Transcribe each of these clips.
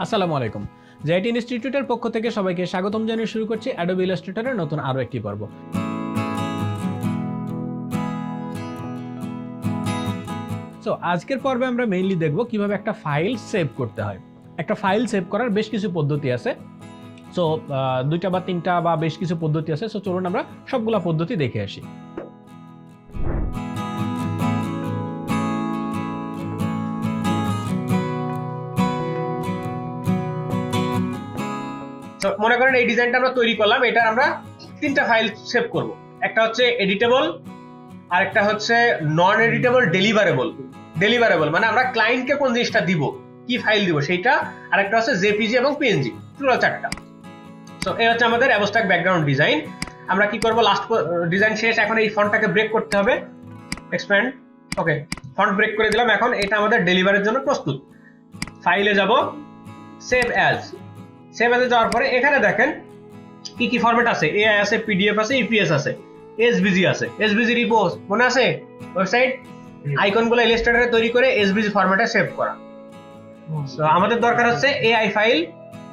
আসসালামু আলাইকুম। জিআইটি ইনস্টিটিউটের পক্ষ থেকে সবাইকে স্বাগতম জানিয়ে শুরু করছি অ্যাডোবি ইলাস্ট্রেটরের নতুন আরও একটি পর্ব। সো আজকের পর্বে আমরা মেইনলি দেখব কিভাবে একটা ফাইল সেভ করতে হয়। একটা ফাইল সেভ করার বেশ কিছু পদ্ধতি আছে। সো দুইটা বা তিনটা বা বেশ কিছু পদ্ধতি আছে। সো চলুন আমরা সবগুলা পদ্ধতি দেখে আসি। মনে করেন এই ডিজাইনটা আমরা তৈরি করলাম, এটা আমরা তিনটা ফাইল সেভ করব। একটা হচ্ছে এডিটেবল, আর একটা হচ্ছে নন এডিটেবল ডেলিভারেবল মানে আমরা ক্লায়েন্টকে কোন জিনিসটা দিব, কি ফাইল দিব সেইটা, আর একটা হচ্ছে জেপিজি এবং পিএনজি, টোটাল চারটা। সো এই হচ্ছে আমাদের অ্যাবস্ট্রাক্ট ব্যাকগ্রাউন্ড ডিজাইন। আমরা কি করব, লাস্ট ডিজাইন শেষ, এখন এই ফন্টটাকে ব্রেক করতে হবে, এক্সপ্যান্ড। ওকে, ফন্ট ব্রেক করে দিলাম। এখন এটা আমাদের ডেলিভারির জন্য প্রস্তুত। ফাইলে যাব, সেভ অ্যাজ যাওয়ার পরে এখানে দেখেন কি কি ফরম্যাট আছে, এআই আছে, পিডিএফ আছে, ইপিএস আছে, এসভিজি আছে। এসভিজি রিপো মনে আছে, ওয়েবসাইট আইকন গুলো ইলাস্ট্রেটরে তৈরি করে এসভিজি ফরম্যাটে সেভ করা। তো আমাদের দরকার হচ্ছে এআই ফাইল,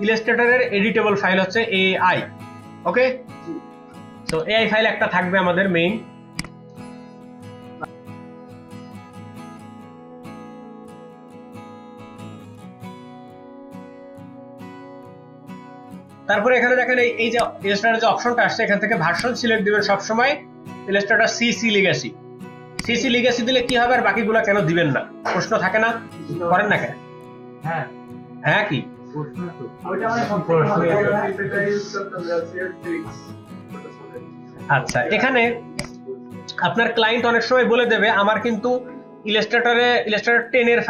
ইলাস্ট্রেটরের এডিটেবল ফাইল হচ্ছে এআই। ওকে, তো এআই ফাইল একটা থাকবে আমাদের মেইন। তারপরে এখানে দেখেন এই যে ইলাস্ট্রেটর যে অপশনটা আসছে, এখান থেকে ভার্সন সিলেক্ট দিবেন সব সময়। ইলাস্ট্রেটর সিসি লিগ্যাসি দিলে কি হবে, আর বাকিগুলো কেন দিবেন না? প্রশ্ন থাকে না, করেন না কেন? হ্যাঁ কি আচ্ছা, এখানে আপনার ক্লায়েন্ট অনেক সময় বলে দেবে আমার কিন্তু ইলাস্ট্রেটর 10 এর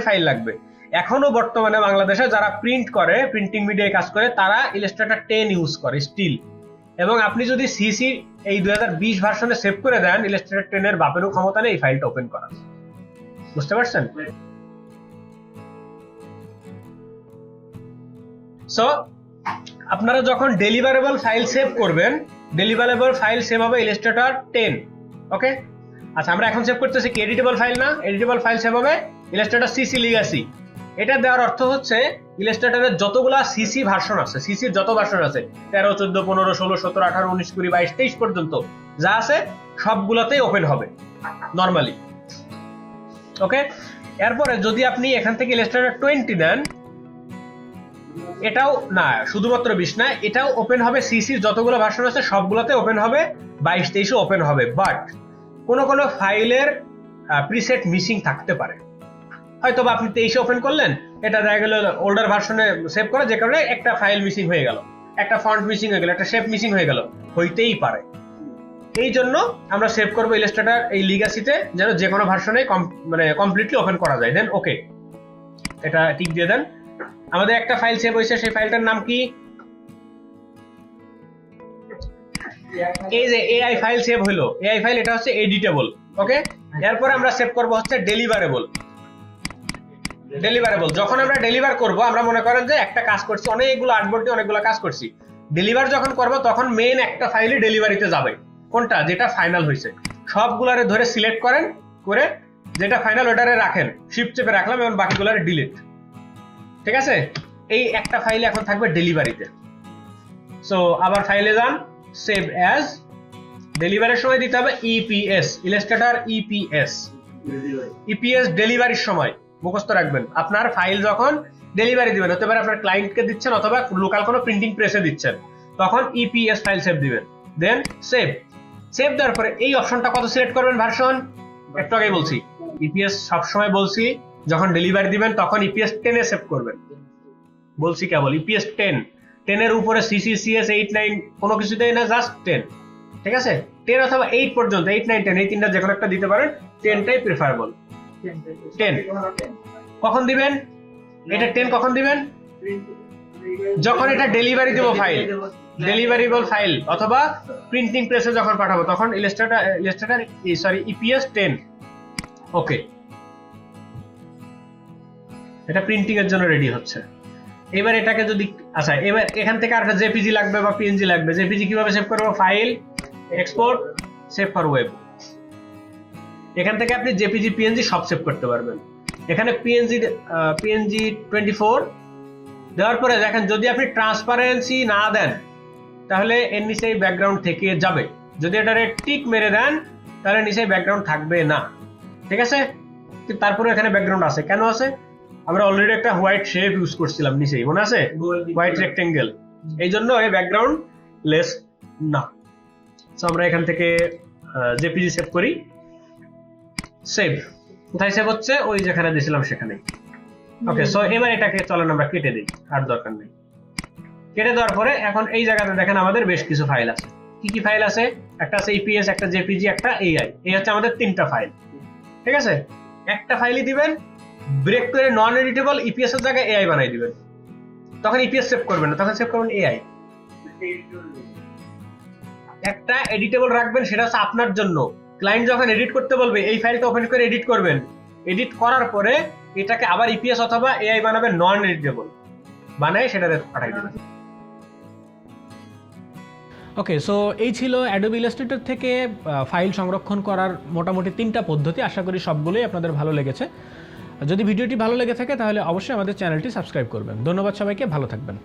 ফাইল লাগবে। এখনো বর্তমানে বাংলাদেশে যারা প্রিন্ট করে, প্রিন্টিং মিডিয়ায় কাজ করে, তারা ইলাস্ট্রেটর 10 ইউজ করে স্টিল। এবং আপনি যদি সিসি এই 2020 ভার্সনে সেভ করে দেন, ইলাস্ট্রেটর 10 এর বাপেরও ক্ষমতা নেই এই ফাইলটা ওপেন করার। বুঝতে পারছেন? সো আপনারা যখন ডেলিভারেবল ফাইল সেভ করবেন, ডেলিভারেবল ফাইল সেভ হবে ইলাস্ট্রেটর 10। ওকে, আচ্ছা আমরা এখন সেভ করতেছি কি, এডিটেবল ফাইল না? এডিটেবল ফাইল সেভ হবে ইলাস্ট্রেটর সিসি লিগ্যাসি। এটা দেওয়ার অর্থ হচ্ছে ইলাস্ট্রেটরের যতগুলা সিসি ভার্সন আছে, সিসির যত ভার্সন আছে 13, 14, 15, 16, 17, 18, 19, 20, 22, 23 পর্যন্ত যা আছে সবগুলোতেই ওপেন হবে নরমালি। ওকে, এরপরে যদি আপনি এখান থেকে ইলাস্ট্রেটর 20 দেন, এটাও না, শুধুমাত্র 20 না, এটাও ওপেন হবে। সিসির যতগুলো ভার্সন আছে সবগুলোতে ওপেন হবে, 22, 23 ওপেন হবে। বাট কোন ফাইলের প্রিসেট মিসিং থাকতে পারে। হয়তো বা আপনি 23 ওপেন করলেন, এটা দেখা গেল ওল্ডার ভার্সনে সেভ করা, যে কারণে একটা ফাইল মিসিং হয়ে গেল, একটা ফন্ট মিসিং হয়ে গেল, একটা শেপ মিসিং হয়ে গেল, হইতেই পারে। এই জন্য আমরা সেভ করবো ইলাস্ট্রেটর এই লিগ্যাসিতে, যেন যে কোনো ভার্সনে মানে কমপ্লিটলি ওপেন করা যায়। দেন ওকে, এটা টিক দিয়ে দেন। আমাদের একটা ফাইল সেভ হয়েছে, সেই ফাইলটার নাম কি? এই যে এআই ফাইল সেভ হলো, এআই ফাইল, এটা হচ্ছে এডিটেবল। ওকে, এরপর আমরা সেভ করব হচ্ছে ডেলিভারেবল। যখন আমরা ডেলিভার করব, আমরা মনে করেন যে একটা কাজ করছি, অনেকগুলো আর্টবোর্ড দিয়ে অনেকগুলো কাজ করছি, ডেলিভার যখন করব তখন মেইন একটা ফাইলই ডেলিভারিতে যাবে। কোনটা? যেটা ফাইনাল হয়েছে। সবগুলারে ধরে সিলেক্ট করেন, করে যেটা ফাইনাল ওটারে রাখেন, শিফট চেপে রাখলাম, এবং বাকিগুলারে ডিলিট। ঠিক আছে, এই একটা ফাইল এখন থাকবে ডেলিভারিতে। সো আবার ফাইলে যান, সেভ অ্যাজ, ডেলিভারির সময় দিতে হবে ইপিএস, ইলাস্ট্রেটর ইপিএস ডেলিভারির সময় মুখস্থ রাখবেন। আপনার ফাইল যখন ডেলিভারি দিবেন, হতে পারে আপনার ক্লায়েন্টকে দিচ্ছেন অথবা লোকাল কোনো প্রিন্টিং প্রেসে দিচ্ছেন, তখন ইপিএস ফাইল সেভ দিবেন। দেন সেভ দেওয়ার পরে এই অপশনটা কত সিলেক্ট করবেন, ভার্সন? একটু আগেই বলছি, ইপিএস সবসময় বলছি যখন ডেলিভারি দিবেন তখন ইপিএস 10 এ সেভ করবেন। বলছি কেবল ইপিএস 10 এর উপরে সিসি, সিএস, 8, 9 কোনো কিছু দেয় না, জাস্ট 10। ঠিক আছে, 10 অথবা 8 পর্যন্ত, 8, 9, 10 এই তিনটা যে কোনো একটা দিতে পারেন। 10টাই প্রেফারেবল। 10 কখন দিবেন? এটা 10 কখন দিবেন? যখন এটা ডেলিভারি দেব ফাইল, ডেলিভারেবল ফাইল অথবা প্রিন্টিং প্রেসে যখন পাঠাবো, তখন ইপিএস 10। ওকে, এটা প্রিন্টিং এর জন্য রেডি হচ্ছে। এবার এটাকে যদি, আচ্ছা এবার এখান থেকে আরেকটা জেপিজি লাগবে বা পিএনজি লাগবে। জেপিজি কিভাবে সেভ করবো? File, export, save for web. এখান থেকে আপনি জেপিজি, পিএনজি সব সেভ করতে পারবেন। এখানে পিএনজি 24 দেওয়ার পরে দেখেন যদি আপনি ট্রান্সপারেন্সি না দেন তাহলে এর নিচে ব্যাকগ্রাউন্ড থেকে যাবে, যদি এটারে টিক মেরে দেন তাহলে নিচে ব্যাকগ্রাউন্ড থাকবে না, ঠিক আছে। তারপরে এখানে ব্যাকগ্রাউন্ড আছে, কেন আছে? আমরা অলরেডি একটা হোয়াইট শেপ ইউজ করছিলাম নিচেই, মনে আছে? হোয়াইট রেক্টেঙ্গেল, এই জন্য এই ব্যাকগ্রাউন্ড লেস না। সো আমরা এখান থেকে জেপিজি সেভ করি। সেভ কোথায় সেভ হচ্ছে? ওই যেখানে দিয়েছিলাম সেখানে। ওকে, সো এবার এটাকে চলেন আমরা কেটে দিই, আর দরকার নেই। কেটে দেওয়ার পরে এখন এই জায়গাতে দেখেন আমাদের বেশ কিছু ফাইল আছে। কি কি ফাইল আছে? একটা আছে ইপিএস, একটা জেপিজি, একটা এআই। এই হচ্ছে আমাদের 3টা ফাইল, ঠিক আছে। একটা ফাইলই দিবেন, ব্রেক করে নন এডিটেবল ইপিএস এর জায়গায় এআই বানাই দিবেন। তখন ইপিএস সেভ করবেন না, তখন সেভ করবেন এআই। একটা এডিটেবল রাখবেন, সেটা হচ্ছে আপনার জন্য। ক্লায়েন্ট যখন এডিট করতে বলবে এই ফাইলটা ওপেন করে এডিট করবেন, এডিট করার পরে এটাকে আবার ইপিএস অথবা এআই বানাবেন নন এডিটেবল, বানায় সেটাতে পাঠাই দেবেন। ওকে, সো এই ছিল অ্যাডোবি ইলাস্ট্রেটর থেকে ফাইল সংরক্ষণ করার মোটামুটি 3টা পদ্ধতি। আশা করি সবগুলোই আপনাদের ভালো লেগেছে। যদি ভিডিওটি ভালো লেগে থাকে তাহলে অবশ্যই আমাদের চ্যানেলটি সাবস্ক্রাইব করবেন। ধন্যবাদ সবাইকে, ভালো থাকবেন।